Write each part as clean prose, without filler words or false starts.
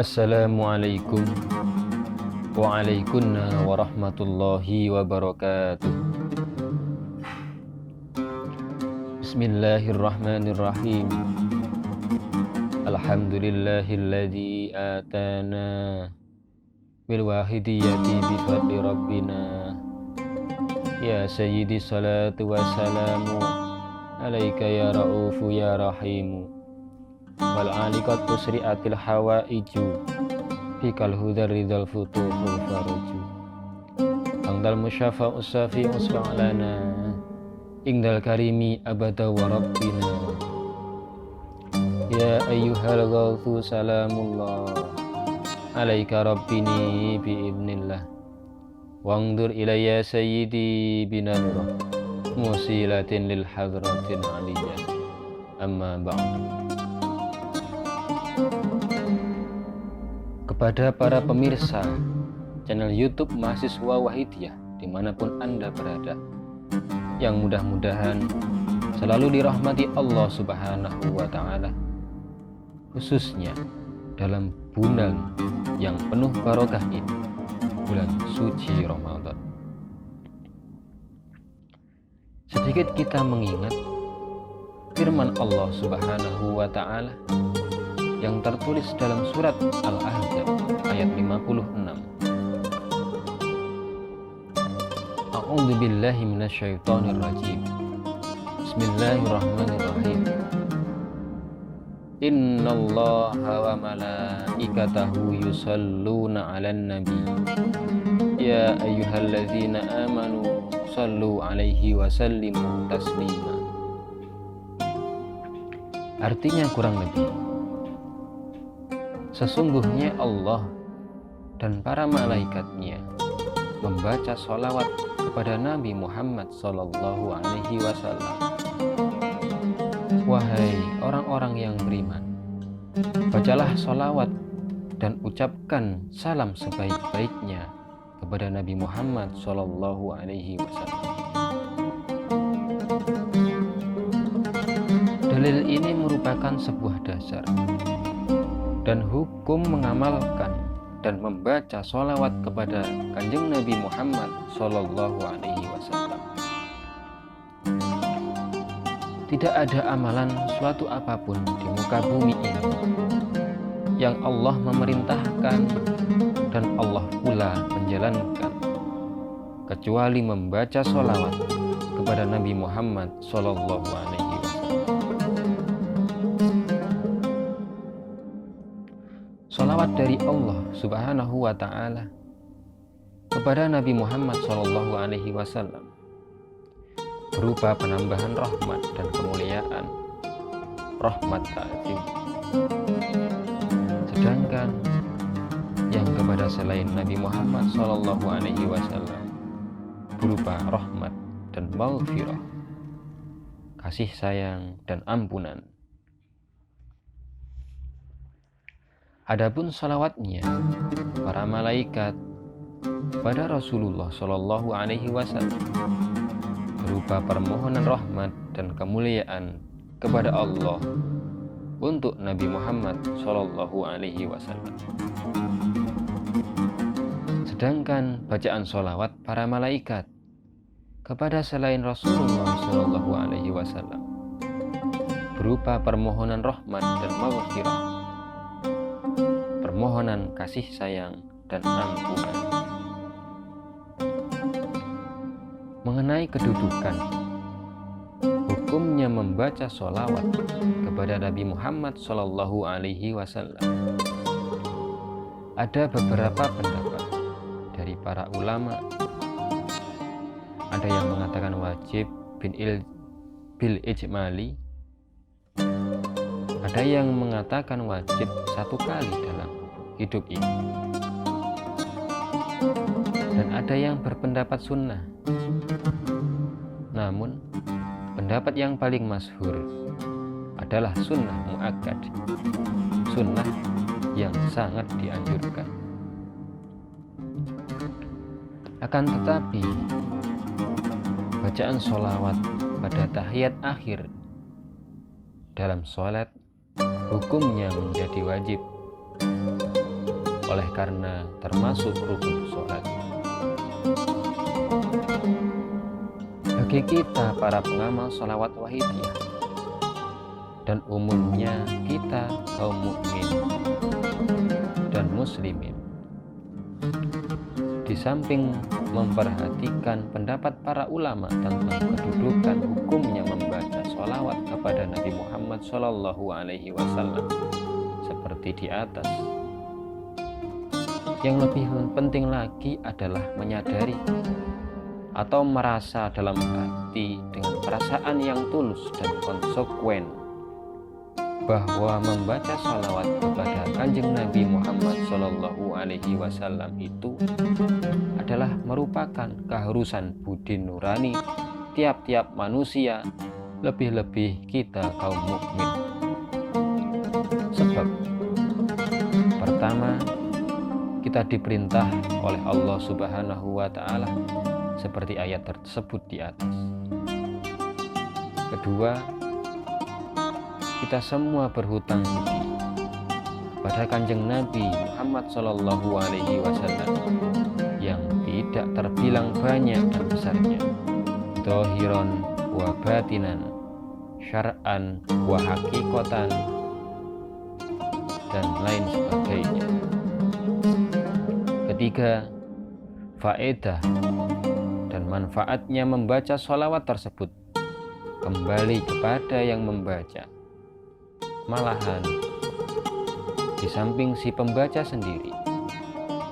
Assalamualaikum waalaikumsalam warahmatullahi wabarakatuh. Bismillahirrahmanirrahim. Alhamdulillahilladzi atana bil wahidiyati bi fadli rabbina. Ya sayyidi salatu wassalamu alaika ya ra'ufu ya rahimu. Wal alikat tusri'atil hawaiju fikal hudar ridal futuhul faruju. Angdal musyafa'u safi'u swa'lana ingdal karimi abada wa rabbina. Ya ayyuhal ghawthu salamullah alaika rabbini bi'idnillah. Wangdur ilayya sayyidi binanurah musilatin lil hadratin aliyah. Amma ba'd. Kepada para pemirsa channel YouTube Mahasiswa Wahidiyah dimanapun Anda berada, yang mudah-mudahan selalu dirahmati Allah Subhanahu wa Ta'ala, khususnya dalam bulan yang penuh barokah ini, bulan suci Ramadan. Sedikit kita mengingat firman Allah Subhanahu wa Ta'ala yang tertulis dalam surat Al-Ahzab ayat 56. A'udzu billahi minasyaitonir rajim. Bismillahirrahmanirrahim. Innallaha wa malaikatahu yusalluna 'alan nabi. Ya ayyuhalladzina amanu shallu 'alaihi wa sallimu taslima. Artinya kurang lebih, sesungguhnya Allah dan para malaikatnya membaca sholawat kepada Nabi Muhammad Sallallahu Alaihi Wasallam. Wahai orang-orang yang beriman, bacalah sholawat dan ucapkan salam sebaik-baiknya kepada Nabi Muhammad Sallallahu Alaihi Wasallam. Dalil ini merupakan sebuah dasar dan hukum mengamalkan dan membaca sholawat kepada Kanjeng Nabi Muhammad Sallallahu Alaihi Wasallam. Tidak ada amalan suatu apapun di muka bumi ini yang Allah memerintahkan dan Allah pula menjalankan kecuali membaca sholawat kepada Nabi Muhammad Sallallahu Alaihi Wasallam. Sholawat dari Allah Subhanahu wa Ta'ala kepada Nabi Muhammad Sallallahu Alaihi Wasallam berupa penambahan rahmat dan kemuliaan, rahmat ta'zim. Sedangkan yang kepada selain Nabi Muhammad Sallallahu Alaihi Wasallam berupa rahmat dan maghfirah, kasih sayang dan ampunan. Adapun salawatnya para malaikat pada Rasulullah Shallallahu Alaihi Wasallam berupa permohonan rahmat dan kemuliaan kepada Allah untuk Nabi Muhammad Shallallahu Alaihi Wasallam. Sedangkan bacaan salawat para malaikat kepada selain Rasulullah Shallallahu Alaihi Wasallam berupa permohonan rahmat dan maghfirah, permohonan kasih sayang dan ampunan. Mengenai kedudukan, hukumnya membaca sholawat kepada Nabi Muhammad Sallallahu Alaihi Wasallam. Ada beberapa pendapat dari para ulama. Ada yang mengatakan wajib bil ijmali, ada yang mengatakan wajib satu kali dalam hidup ini, dan ada yang berpendapat sunnah. Namun pendapat yang paling masyhur adalah sunnah muakkad, sunnah yang sangat dianjurkan. Akan tetapi bacaan sholawat pada tahiyat akhir dalam sholat hukumnya menjadi wajib, oleh karena termasuk rukun sholat. Bagi kita para pengamal sholawat wahidiyah dan umumnya kita kaum mukmin dan muslimin, di samping memperhatikan pendapat para ulama tentang kedudukan hukumnya membaca sholawat kepada Nabi Muhammad SAW seperti di atas, yang lebih penting lagi adalah menyadari atau merasa dalam hati dengan perasaan yang tulus dan konsekuen bahwa membaca sholawat kepada Kanjeng Nabi Muhammad SAW itu adalah merupakan keharusan budi nurani tiap-tiap manusia, lebih-lebih kita kaum mukmin. Sebab pertama, kita diperintah oleh Allah Subhanahu wa Ta'ala seperti ayat tersebut di atas. Kedua, kita semua berhutang budi kepada Kanjeng Nabi Muhammad SAW yang tidak terbilang banyak dan besarnya, dhahiran wa batinan, syar'an wa hakikotan, dan lain sebagainya. Ketiga, faedah dan manfaatnya membaca sholawat tersebut kembali kepada yang membaca. Malahan di samping si pembaca sendiri,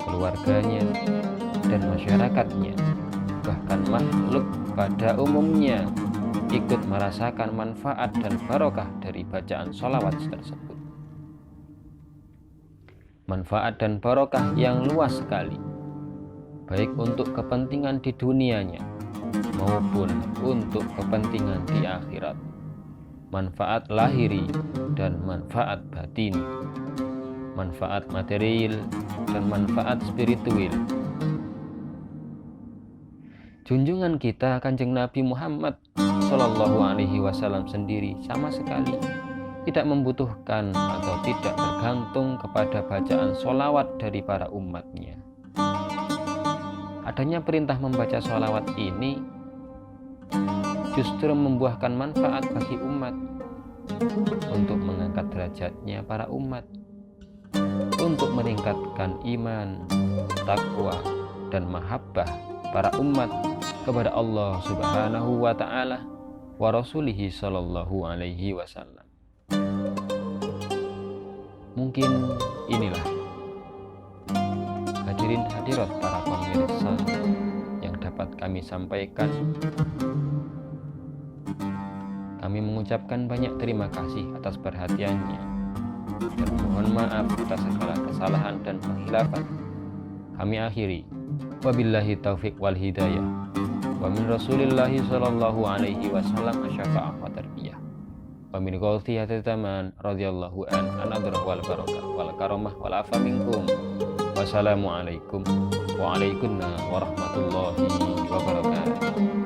keluarganya dan masyarakatnya, bahkan makhluk pada umumnya ikut merasakan manfaat dan barokah dari bacaan sholawat tersebut. Manfaat dan barokah yang luas sekali, baik untuk kepentingan di dunianya maupun untuk kepentingan di akhirat, manfaat lahiri dan manfaat batini, manfaat material dan manfaat spiritual. Junjungan kita Kanjeng Nabi Muhammad SAW sendiri sama sekali tidak membutuhkan atau tidak bergantung kepada bacaan sholawat dari para umatnya. Adanya perintah membaca sholawat ini justru membuahkan manfaat bagi umat untuk mengangkat derajatnya para umat, untuk meningkatkan iman, takwa, dan mahabbah para umat kepada Allah Subhanahu wa Ta'ala wa Rasulihi Sallallahu Alaihi Wasallam. Mungkin inilah hadirin hadirat para pemirsa yang dapat kami sampaikan. Kami mengucapkan banyak terima kasih atas perhatiannya dan mohon maaf atas segala kesalahan dan penghilafan. Kami akhiri, wabillahi taufiq wal hidayah, wa min rasulillahi sallallahu alaihi wasallam asyafa'ah wa tarbiyah, wa min qawti hatitaman radhiyallahu an adrah wal barakah wal karamah wal afa minkum. Wassalamualaikum wa alaikunna warahmatullahi wabarakatuh.